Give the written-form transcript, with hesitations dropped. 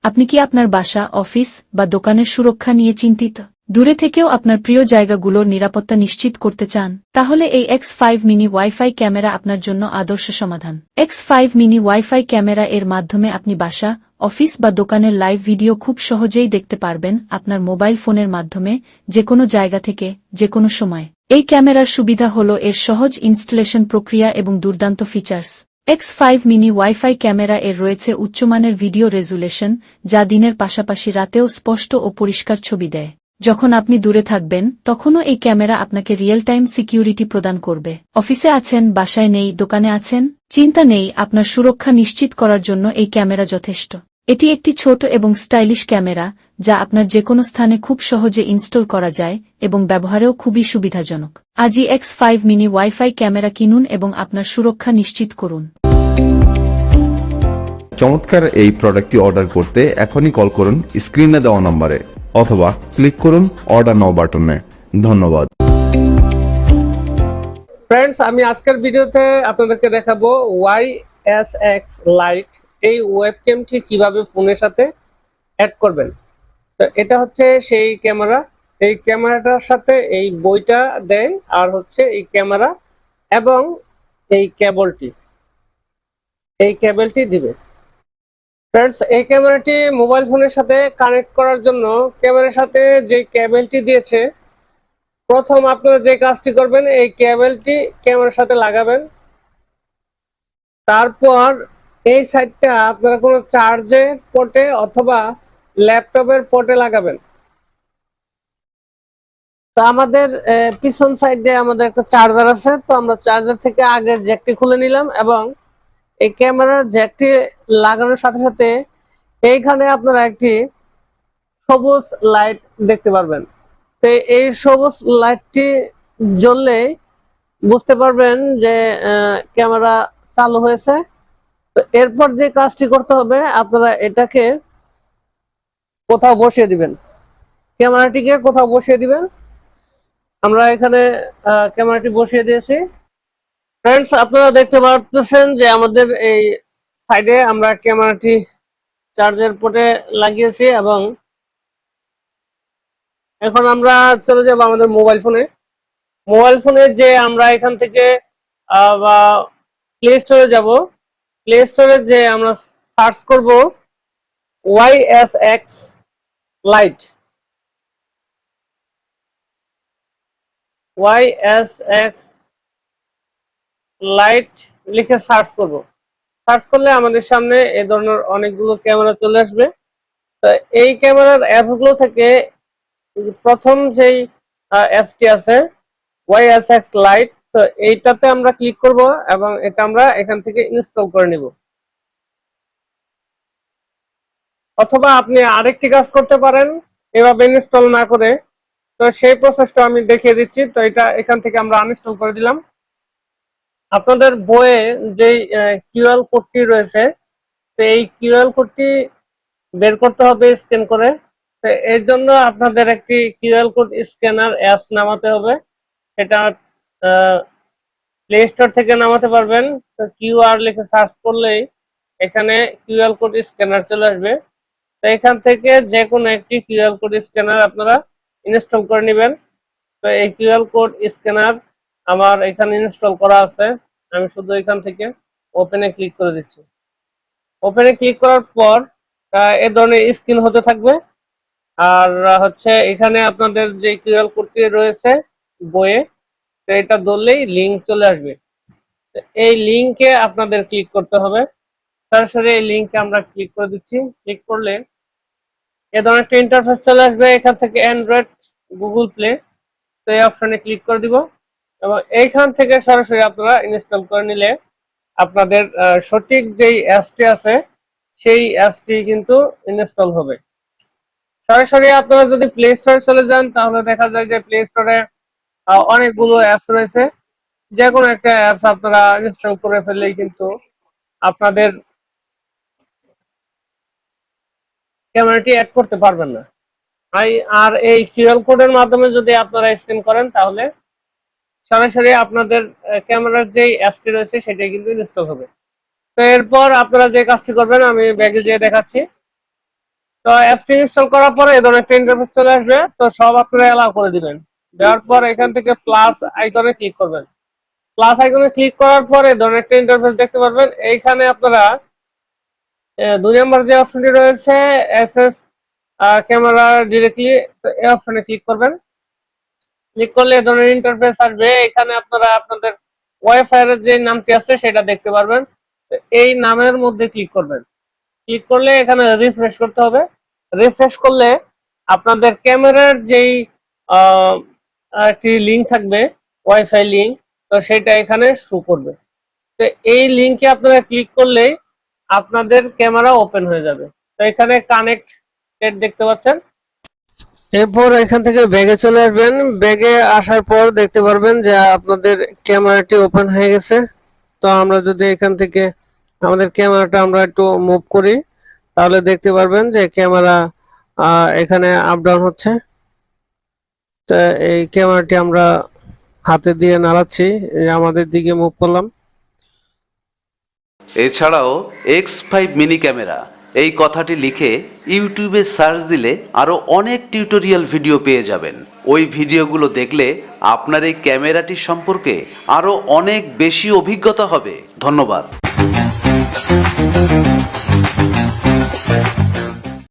আপনি কি আপনার বাসা, অফিস বা দোকানের সুরক্ষা নিয়ে চিন্তিত? দূরে থেকেও আপনার প্রিয় জায়গাগুলোর নিরাপত্তা নিশ্চিত করতে চান? তাহলে এই X5 মিনি ওয়াইফাই ক্যামেরা আপনার জন্য আদর্শ সমাধান। X5 মিনি ওয়াইফাই ক্যামেরা এর মাধ্যমে আপনি বাসা, অফিস বা দোকানের লাইভ ভিডিও খুব সহজেই দেখতে পারবেন আপনার মোবাইল ফোনের মাধ্যমে, যেকোনো জায়গা থেকে, যেকোনো সময়। এই ক্যামেরার সুবিধা হল এর সহজ ইনস্টলেশন প্রক্রিয়া এবং দুর্দান্ত features. X5 mini wifi camera এর রয়েছে উচ্চমানের ভিডিও রেজুলেশন, যা দিনের পাশাপাশি রাতেও স্পষ্ট ও পরিষ্কার ছবি দেয়। যখন আপনি দূরে থাকবেন, তখনও এই ক্যামেরা আপনাকে রিয়েল টাইম সিকিউরিটি প্রদান করবে। অফিসে আছেন, বাসায় নেই, দোকানে আছেন, চিন্তা নেই, আপনার সুরক্ষা নিশ্চিত করার জন্য এই ক্যামেরা যথেষ্ট। এটি একটি ছোট এবং স্টাইলিশ ক্যামেরা, যা আপনার যেকোনো স্থানে খুব সহজে ইনস্টল করা যায় এবং ব্যবহারেও খুবই সুবিধাজনক। আজই X5 মিনি ওয়াইফাই ক্যামেরা কিনুন এবং আপনার সুরক্ষা নিশ্চিত করুন। চমৎকার এই প্রোডাক্টটি অর্ডার করতে এখনই কল করুন স্ক্রিনে দেওয়া নম্বরে অথবা ক্লিক করুন অর্ডার নাও বাটনে। ধন্যবাদ। ফ্রেন্ডস, আমি আজকের ভিডিওতে আপনাদেরকে দেখাবো YSX লাইট এই ওয়েবক্যামটি কিভাবে ফোনের সাথে অ্যাড করবেন। তো এটা হচ্ছে সেই ক্যামেরা। এই ক্যামেরাটার সাথে এই বইটা দেয়, আর হচ্ছে এই ক্যামেরা এবং এই কেবলটি দিবে। ফ্রেন্ডস, এই ক্যামেরাটি মোবাইল ফোনের সাথে কানেক্ট করার জন্য ক্যামেরার সাথে যে কেবলটি দিয়েছে, প্রথম আপনারা যে কাজটি করবেন, এই কেবলটি ক্যামেরার সাথে লাগাবেন। তারপর এই সাইডটা আপনারা কোনো চার্জের পোর্টে অথবা ল্যাপটপের পোর্টে লাগাবেন। তো আমাদের পিছন সাইডে আমাদের একটা চার্জার আছে, তো আমরা চার্জার থেকে আগের জ্যাকটি খুলে নিলাম এবং এই ক্যামেরার জ্যাকটি লাগানোর সাথে সাথে এইখানে আপনারা একটি সবুজ লাইট দেখতে পারবেন। তো এই সবুজ লাইটটি জ্বললে বুঝতে পারবেন যে ক্যামেরা চালু হয়েছে। তো এরপর যে কাজটি করতে হবে, আপনারা এটাকে কোথাও বসিয়ে দিবেন, ক্যামেরাটিকে কোথাও বসিয়ে দিবেন। আমরা এখানে ক্যামেরাটি বসিয়ে দিয়েছি। ফ্রেন্ডস, আপনারা দেখতে পাচ্ছেন যে আমাদের এই সাইডে আমরা ক্যামেরাটি চার্জের পোর্টে লাগিয়েছি এবং এখন আমরা চলে যাব আমাদের মোবাইল ফোনে যে আমরা এখান থেকে বা প্লে স্টোরে যাব। প্লে স্টোরে যে আমরা সার্চ করব YSX লাইট। YSX লাইট লিখে সার্চ করব। সার্চ করলে আমাদের সামনে এই ধরনের অনেকগুলো ক্যামেরা চলে আসবে। তো এই ক্যামেরার অ্যাপসগুলো থেকে প্রথম যেই অ্যাপসটি আছে YSX লাইট, তো এইটাতে আমরা ক্লিক করব এবং এটা আমরা এখান থেকে ইনস্টল করে নিব। অথবা আপনি আরেকটি কাজ করতে পারেন এভাবে ইনস্টল না করে। তো সেই প্রসেসটা আমি দেখিয়ে দিচ্ছি। তো এটা এখান থেকে আমরা আনইনস্টল করে দিলাম। আপনাদের বইয়ে যেই কিউআর কোডটি রয়েছে, তো এই কিউআর কোডটি বের করতে হবে স্ক্যান করে। তো এর জন্য আপনাদের একটি কিউআর কোড স্ক্যানার অ্যাপস নামাতে হবে। এটা প্লে স্টোর থেকে নামাতে পারবেন। তো কিউআর লিখে সার্চ করলেই এখানে কিউআর কোড স্ক্যানার চলে আসবে। তো এখান থেকে যে কোনো একটি কিউআর কোড স্ক্যানার আপনারা ইনস্টল করে নেবেন। তো এই কিউআর কোড স্ক্যানার আমার এখানে ইনস্টল করা আছে। আমি শুধু এখান থেকে ওপেনে ক্লিক করে দিচ্ছি। ওপেনে ক্লিক করার পর এ ধরনের স্ক্রিন হতে থাকবে। আর হচ্ছে এখানে আপনাদের যে কিউআর কোডটি রয়েছে বইয়ে, তো এটা ধরলেই লিঙ্ক চলে আসবে। এই লিঙ্কে আপনাদের ক্লিক করতে হবে। সরাসরি এই লিঙ্কে আমরা ক্লিক করে দিচ্ছি। ক্লিক করলে এ ধরনের একটা ইন্টারফেস চলে আসবে। এখান থেকে অ্যান্ড্রয়েড, গুগল প্লে, তো এই অপশনে ক্লিক করে দিব এবং এইখান থেকে সরাসরি আপনারা ইনস্টল করে নিলে আপনাদের সঠিক যেই অ্যাপসটি আছে সেই অ্যাপসটি কিন্তু ইনস্টল হবে। সরাসরি আপনারা যদি প্লে স্টোরে চলে যান, তাহলে দেখা যায় যে প্লে স্টোরে অনেকগুলো অ্যাপস রয়েছে। যে কোনো একটা অ্যাপস আপনারা ইনস্টল করে ফেললেই কিন্তু আপনাদের ক্যামেরাটি অ্যাড করতে পারবেন না। আর এই কিউআর কোডের মাধ্যমে যদি আপনারা স্ক্যান করেন, তাহলে সরাসরি আপনাদের ক্যামেরার যে অ্যাপসটি রয়েছে সেটাই কিন্তু ইনস্টল হবে। তো এরপর আপনারা যে কাজটি করবেন আমি ব্যাগে যেয়ে দেখাচ্ছি। তো অ্যাপটি ইনস্টল করার পরে এই ধরনের একটা ইন্টারফেস চলে আসবে। তো সব আপনারা অ্যালাউ করে দিবেন। দেওয়ার পর এখান থেকে প্লাস আইকনে ক্লিক করবেন। প্লাস আইকনে ক্লিক করার পরে এই ধরনের একটা ইন্টারফেস দেখতে পারবেন। এইখানে আপনারা 2 নম্বর যে অপশনটি রয়েছে এসএস ক্যামেরা ডিরেক্টলি, তো এই অপশনে ক্লিক করবেন। ক্লিক করলে এই ধরনের ইন্টারফেস আসবে। এখানে আপনারা আপনাদের ওয়াইফাই এর যে নামটি আছে সেটা দেখতে পারবেন। তো এই নামের মধ্যে ক্লিক করবেন। ক্লিক করলে এখানে রিফ্রেশ করতে হবে। রিফ্রেশ করলে আপনাদের ক্যামেরার যেই আহ, একটি লিঙ্ক থাকবে, ওয়াইফাই লিঙ্ক, তো সেটা এখানে শো করবে। তো এই লিঙ্কে আপনারা ক্লিক করলেই আপনাদের ক্যামেরা ওপেন হয়ে যাবে। তো এখানে কানেক্টেড দেখতে পাচ্ছেন। এরপর এখান থেকে ব্যাগে চলে আসবেন। ব্যাগে আসার পর দেখতে পারবেন যে আপনাদের ক্যামেরাটি ওপেন হয়ে গেছে। তো আমরা যদি এখান থেকে আমাদের ক্যামেরাটা আমরা একটু মুভ করি, তাহলে দেখতে পারবেন যে ক্যামেরা এখানে আপ ডাউন হচ্ছে। তো এই ক্যামেরাটি আমরা হাতে দিয়ে নাড়াচ্ছি, আমাদের দিকে মুভ করলাম। এছাড়াও X5 মিনি ক্যামেরা এই কথাটি লিখে ইউটিউবে সার্চ দিলে আরো অনেক টিউটোরিয়াল ভিডিও পেয়ে যাবেন। ওই ভিডিওগুলো দেখলে আপনার এই ক্যামেরাটি সম্পর্কে আরো অনেক বেশি অভিজ্ঞতা হবে। ধন্যবাদ।